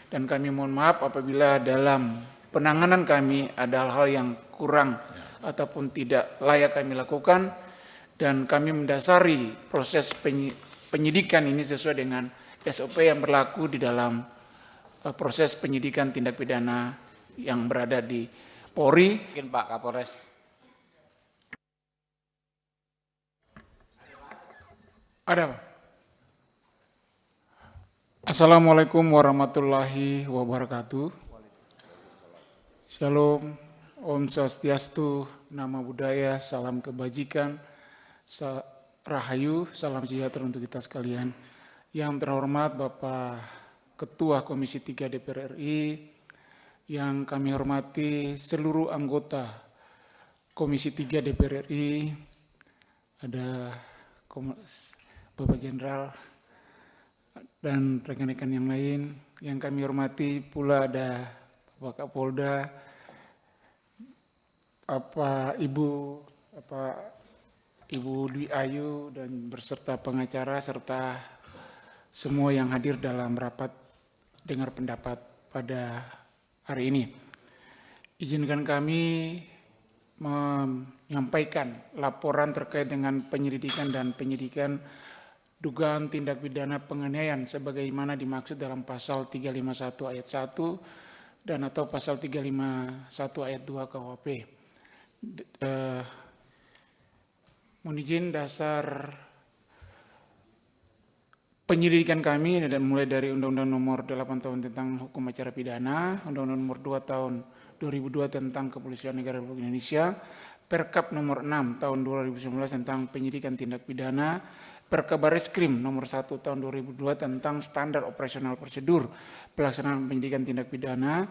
Dan kami mohon maaf apabila dalam penanganan kami ada hal-hal yang kurang ataupun tidak layak kami lakukan, dan kami mendasari proses penyidikan ini sesuai dengan SOP yang berlaku di dalam proses penyidikan tindak pidana yang berada di Polri. Mungkin Pak Kapolres. Ada Pak? Assalamualaikum warahmatullahi wabarakatuh. Shalom, Om Swastiastu, Nama Budaya, Salam Kebajikan, Rahayu, Salam Sejahtera untuk kita sekalian. Yang terhormat Bapak Ketua Komisi 3 DPR RI, yang kami hormati seluruh anggota Komisi 3 DPR RI, ada Bapak Jenderal dan rekan-rekan yang lain. Yang kami hormati pula ada Bapak Kapolda, Ibu Dwi Ayu dan berserta pengacara serta semua yang hadir dalam rapat dengar pendapat pada hari ini. Izinkan kami menyampaikan laporan terkait dengan penyelidikan dan penyidikan dugaan tindak pidana penganiayaan sebagaimana dimaksud dalam pasal 351 ayat 1 dan atau pasal 351 ayat 2 KUHP. Mohon izin dasar penyelidikan kami dan mulai dari Undang-Undang Nomor 8 Tahun tentang Hukum Acara Pidana, Undang-Undang Nomor 2 Tahun 2002 tentang Kepolisian Negara Republik Indonesia, Perkap Nomor 6 Tahun 2019 tentang Penyidikan Tindak Pidana, Perkabareskrim Nomor 1 Tahun 2002 tentang Standar Operasional Prosedur Pelaksanaan Penyidikan Tindak Pidana.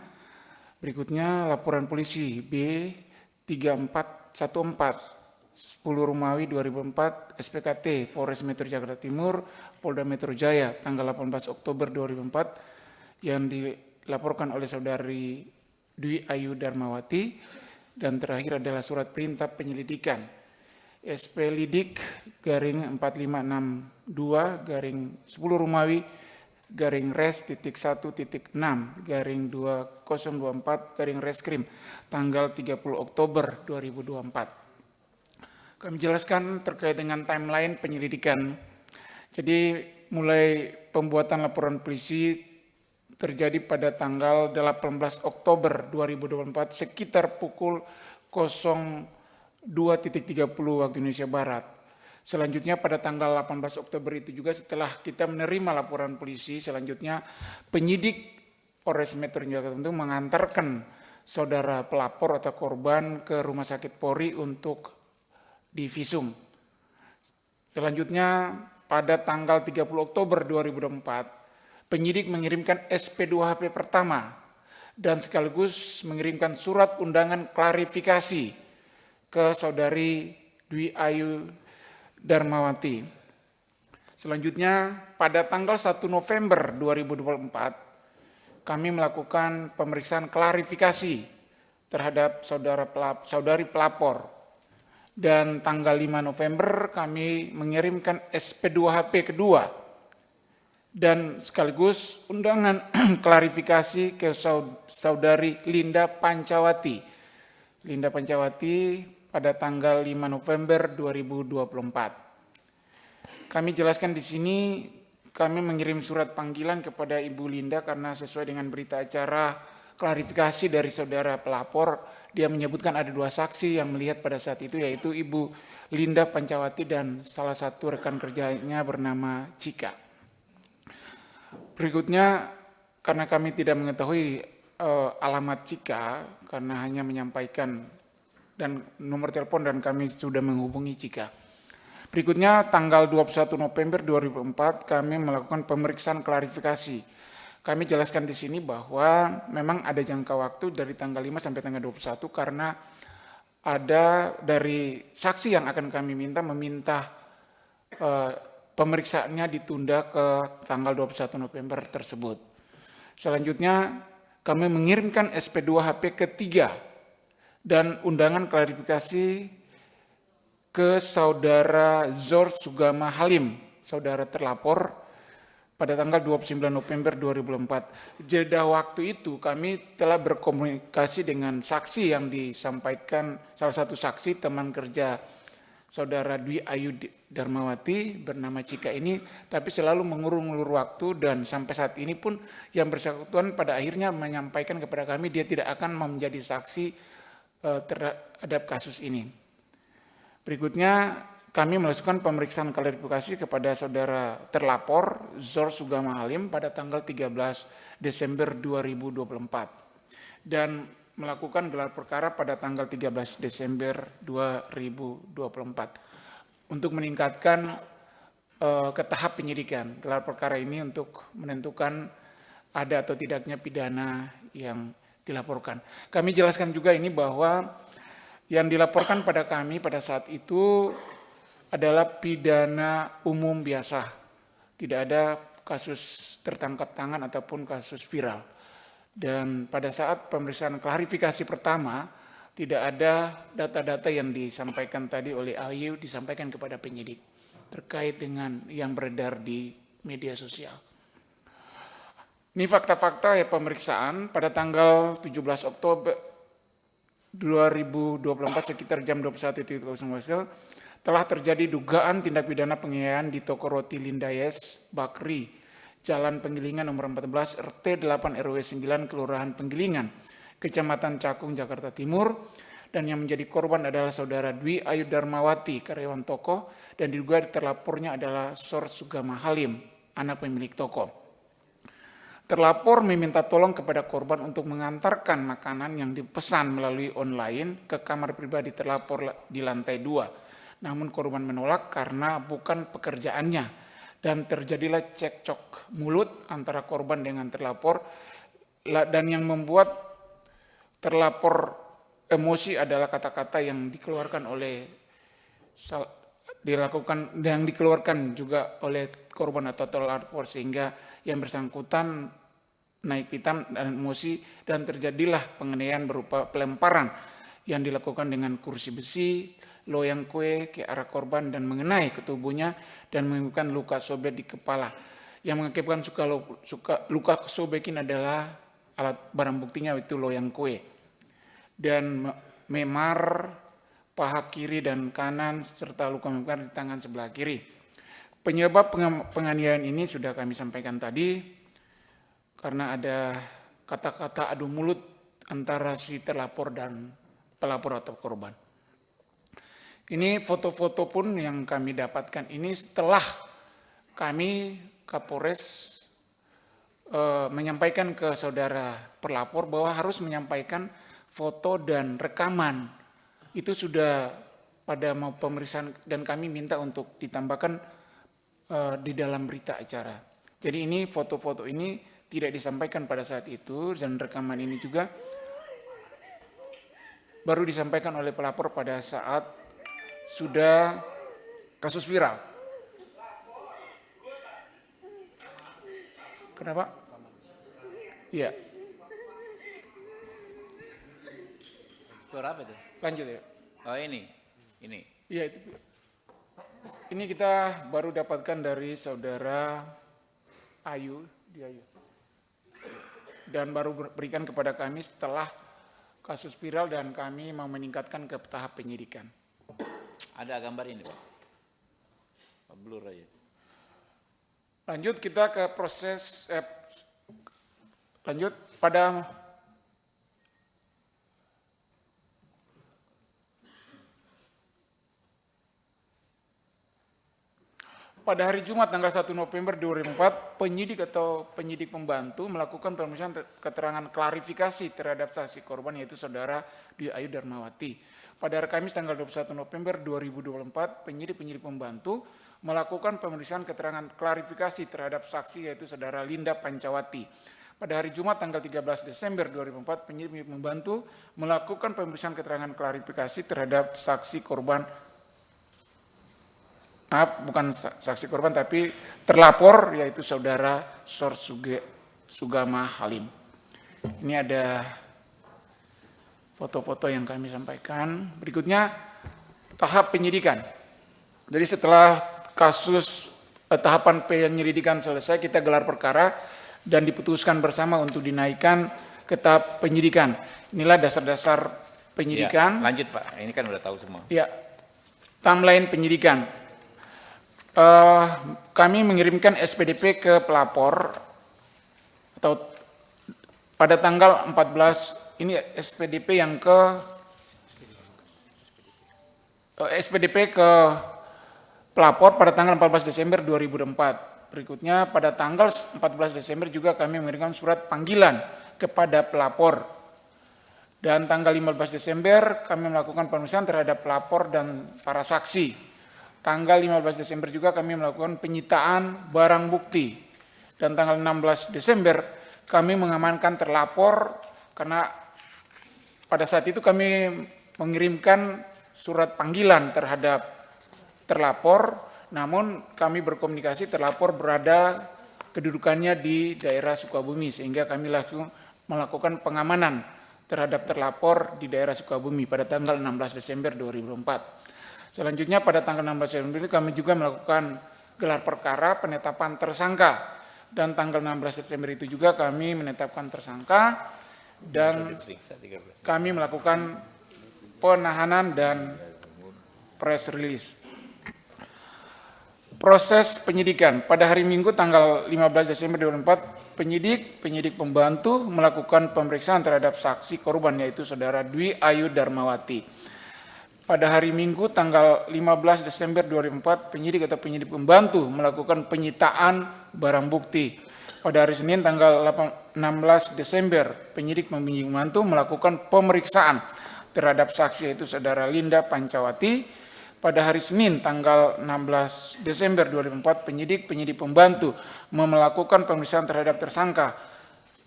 Berikutnya laporan polisi B3414 10 Romawi 2004 SPKT Polres Metro Jakarta Timur Polda Metro Jaya tanggal 18 Oktober 2004 yang dilaporkan oleh saudari Dwi Ayu Darmawati, dan terakhir adalah surat perintah penyelidikan SP Lidik garing 4562 garing 10 Romawi garing res titik 1 titik 6 garing 2024 garing reskrim tanggal 30 Oktober 2024. Kami jelaskan terkait dengan timeline penyelidikan. Jadi mulai pembuatan laporan polisi terjadi pada tanggal 18 Oktober 2024 sekitar pukul 02.30 waktu Indonesia Barat. Selanjutnya pada tanggal 18 Oktober itu juga setelah kita menerima laporan polisi, selanjutnya penyidik Polres Metro Jakarta Timur mengantarkan saudara pelapor atau korban ke Rumah Sakit Polri untuk divisum. Selanjutnya pada tanggal 30 Oktober 2024, penyidik mengirimkan SP2HP pertama dan sekaligus mengirimkan surat undangan klarifikasi ke saudari Dwi Ayu Darmawati. Selanjutnya pada tanggal 1 November 2024, kami melakukan pemeriksaan klarifikasi terhadap saudari pelapor. Dan tanggal 5 November kami mengirimkan SP2HP kedua dan sekaligus undangan klarifikasi ke saudari Linda Pancawati. Linda Pancawati pada tanggal 5 November 2024. Kami jelaskan di sini kami mengirim surat panggilan kepada Ibu Linda karena sesuai dengan berita acara klarifikasi dari saudara pelapor, dia menyebutkan ada 2 saksi yang melihat pada saat itu, yaitu Ibu Linda Pancawati dan salah satu rekan kerjanya bernama Cika. Berikutnya, karena kami tidak mengetahui alamat Cika, karena hanya menyampaikan dan nomor telepon dan kami sudah menghubungi Cika. Berikutnya, tanggal 21 November 2004 kami melakukan pemeriksaan klarifikasi. Kami jelaskan di sini bahwa memang ada jangka waktu dari tanggal 5 sampai tanggal 21 karena ada dari saksi yang akan kami meminta pemeriksaannya ditunda ke tanggal 21 November tersebut. Selanjutnya kami mengirimkan SP2HP ketiga dan undangan klarifikasi ke saudara Zor Sugama Halim, saudara terlapor, pada tanggal 29 November 2004. Jeda waktu itu kami telah berkomunikasi dengan saksi yang disampaikan, salah satu saksi teman kerja Saudara Dwi Ayu Darmawati bernama Cika ini, tapi selalu mengulur-ulur waktu dan sampai saat ini pun yang bersangkutan pada akhirnya menyampaikan kepada kami dia tidak akan menjadi saksi terhadap kasus ini. Berikutnya kami melakukan pemeriksaan klarifikasi kepada saudara terlapor Zor Sugama Halim pada tanggal 13 Desember 2024 dan melakukan gelar perkara pada tanggal 13 Desember 2024 untuk meningkatkan ke tahap penyidikan. Gelar perkara ini untuk menentukan ada atau tidaknya pidana yang dilaporkan. Kami jelaskan juga ini bahwa yang dilaporkan pada kami pada saat itu adalah pidana umum biasa. Tidak ada kasus tertangkap tangan ataupun kasus viral. Dan pada saat pemeriksaan klarifikasi pertama, tidak ada data-data yang disampaikan tadi oleh Ayu disampaikan kepada penyidik terkait dengan yang beredar di media sosial. Ini fakta-fakta ya pemeriksaan pada tanggal 17 Oktober 2024 sekitar jam 21.00 telah terjadi dugaan tindak pidana penganiayaan di toko roti Lindayes Bakri, Jalan Penggilingan nomor 14 RT 8 RW 9 Kelurahan Penggilingan, Kecamatan Cakung, Jakarta Timur, dan yang menjadi korban adalah saudara Dwi Ayu Darmawati, karyawan toko, dan diduga terlapornya adalah Zor Sugama Halim, anak pemilik toko. Terlapor meminta tolong kepada korban untuk mengantarkan makanan yang dipesan melalui online ke kamar pribadi terlapor di lantai 2. Namun korban menolak karena bukan pekerjaannya dan terjadilah cekcok mulut antara korban dengan terlapor, dan yang membuat terlapor emosi adalah kata-kata yang dikeluarkan juga oleh korban atau terlapor, sehingga yang bersangkutan naik pitam dan emosi dan terjadilah penganiayaan berupa pelemparan yang dilakukan dengan kursi besi, loyang kue ke arah korban dan mengenai ke tubuhnya dan menimbulkan luka sobek di kepala. Yang mengakibatkan luka sobek ini adalah alat barang buktinya itu loyang kue. Dan memar paha kiri dan kanan serta luka memar di tangan sebelah kiri. Penyebab penganiayaan ini sudah kami sampaikan tadi karena ada kata-kata adu mulut antara si terlapor dan pelapor atau korban. Ini foto-foto pun yang kami dapatkan ini setelah kami Kapolres menyampaikan ke saudara pelapor bahwa harus menyampaikan foto dan rekaman. Itu sudah pada mau pemeriksaan dan kami minta untuk ditambahkan di dalam berita acara. Jadi ini foto-foto ini tidak disampaikan pada saat itu dan rekaman ini juga baru disampaikan oleh pelapor pada saat sudah kasus viral. Kenapa? Iya. Suara apa itu? Lanjut ya. Oh ini. Iya itu. Ini kita baru dapatkan dari saudara Ayu, dan baru berikan kepada kami setelah kasus viral dan kami mau meningkatkan ke tahap penyidikan. Ada gambar ini Pak? Blur aja. Lanjut kita ke proses, lanjut pada hari Jumat tanggal 1 November 2004, penyidik atau penyidik pembantu melakukan pemeriksaan keterangan klarifikasi terhadap saksi korban yaitu saudara Dwi Ayu Darmawati. Pada hari Kamis tanggal 21 November 2024, penyidik pembantu melakukan pemeriksaan keterangan klarifikasi terhadap saksi yaitu saudara Linda Pancawati. Pada hari Jumat tanggal 13 Desember 2004, penyidik pembantu melakukan pemeriksaan keterangan klarifikasi terhadap saksi korban, bukan saksi korban tapi terlapor yaitu saudara Zor Sugama Halim. Ini ada foto-foto yang kami sampaikan. Berikutnya tahap penyidikan. Jadi setelah kasus tahapan penyelidikan selesai, kita gelar perkara dan diputuskan bersama untuk dinaikkan ke tahap penyidikan. Inilah dasar-dasar penyidikan. Ya, lanjut Pak, ini kan udah tahu semua. Ya, timeline penyidikan. Kami mengirimkan SPDP ke pelapor atau pada tanggal 14, ini SPDP yang SPDP ke pelapor pada tanggal 14 Desember 2004. Berikutnya pada tanggal 14 Desember juga kami mengirimkan surat panggilan kepada pelapor. Dan tanggal 15 Desember kami melakukan pemeriksaan terhadap pelapor dan para saksi. Tanggal 15 Desember juga kami melakukan penyitaan barang bukti. Dan tanggal 16 Desember kami mengamankan terlapor karena pada saat itu kami mengirimkan surat panggilan terhadap terlapor, namun kami berkomunikasi terlapor berada kedudukannya di daerah Sukabumi sehingga kami langsung melakukan pengamanan terhadap terlapor di daerah Sukabumi pada tanggal 16 Desember 2004. Selanjutnya pada tanggal 16 Desember kami juga melakukan gelar perkara penetapan tersangka dan tanggal 16 Desember itu juga kami menetapkan tersangka dan kami melakukan penahanan dan press release. Proses penyidikan pada hari Minggu tanggal 15 Desember 2004 penyidik pembantu melakukan pemeriksaan terhadap saksi korban yaitu saudara Dwi Ayu Darmawati. Pada hari Minggu tanggal 15 Desember 2004 penyidik pembantu melakukan penyitaan barang bukti. Pada hari Senin tanggal 16 Desember penyidik pembantu melakukan pemeriksaan terhadap saksi yaitu saudara Linda Pancawati. Pada hari Senin tanggal 16 Desember 2004 penyidik pembantu melakukan pemeriksaan terhadap tersangka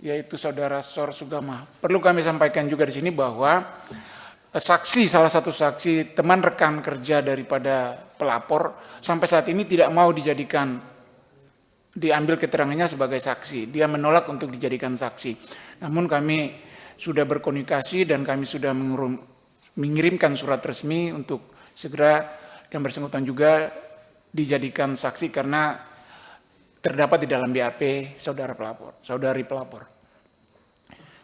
yaitu saudara Sor Sugama. Perlu kami sampaikan juga di sini bahwa salah satu saksi teman rekan kerja daripada pelapor sampai saat ini tidak mau diambil keterangannya sebagai saksi. Dia menolak untuk dijadikan saksi. Namun kami sudah berkomunikasi dan kami sudah mengirimkan surat resmi untuk segera yang bersangkutan juga dijadikan saksi karena terdapat di dalam BAP saudari pelapor.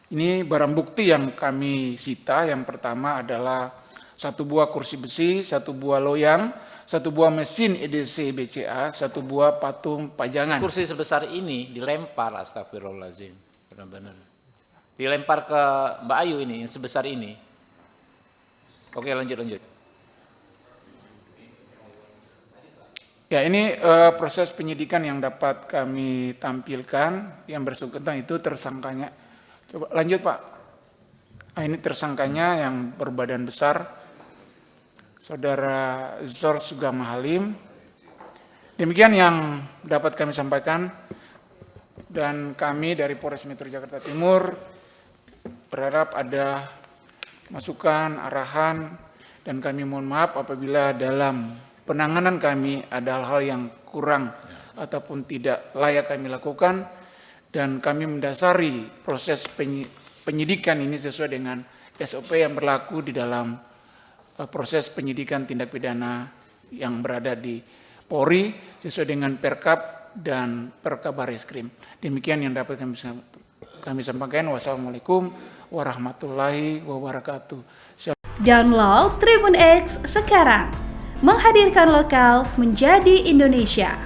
Ini barang bukti yang kami sita. Yang pertama adalah 1 buah kursi besi, 1 buah loyang, 1 buah mesin EDC BCA, 1 buah patung pajangan. Kursi sebesar ini dilempar, astagfirullahaladzim, benar-benar. Dilempar ke Mbak Ayu ini, yang sebesar ini. Oke, lanjut. Ya, ini proses penyidikan yang dapat kami tampilkan. Yang bersangkutan itu tersangkanya. Coba lanjut Pak. Nah, ini tersangkanya yang berbadan besar, saudara Zor Sugama Halim. Demikian yang dapat kami sampaikan. Dan kami dari Polres Metro Jakarta Timur berharap ada masukan, arahan, dan kami mohon maaf apabila dalam penanganan kami ada hal-hal yang kurang ataupun tidak layak kami lakukan, dan kami mendasari proses penyidikan ini sesuai dengan SOP yang berlaku di dalam proses penyidikan tindak pidana yang berada di Polri sesuai dengan Perkap dan Perkabareskrim. Demikian yang dapat kami sampaikan. Wassalamualaikum warahmatullahi wabarakatuh. Download Tribun X sekarang. Menghadirkan lokal menjadi Indonesia.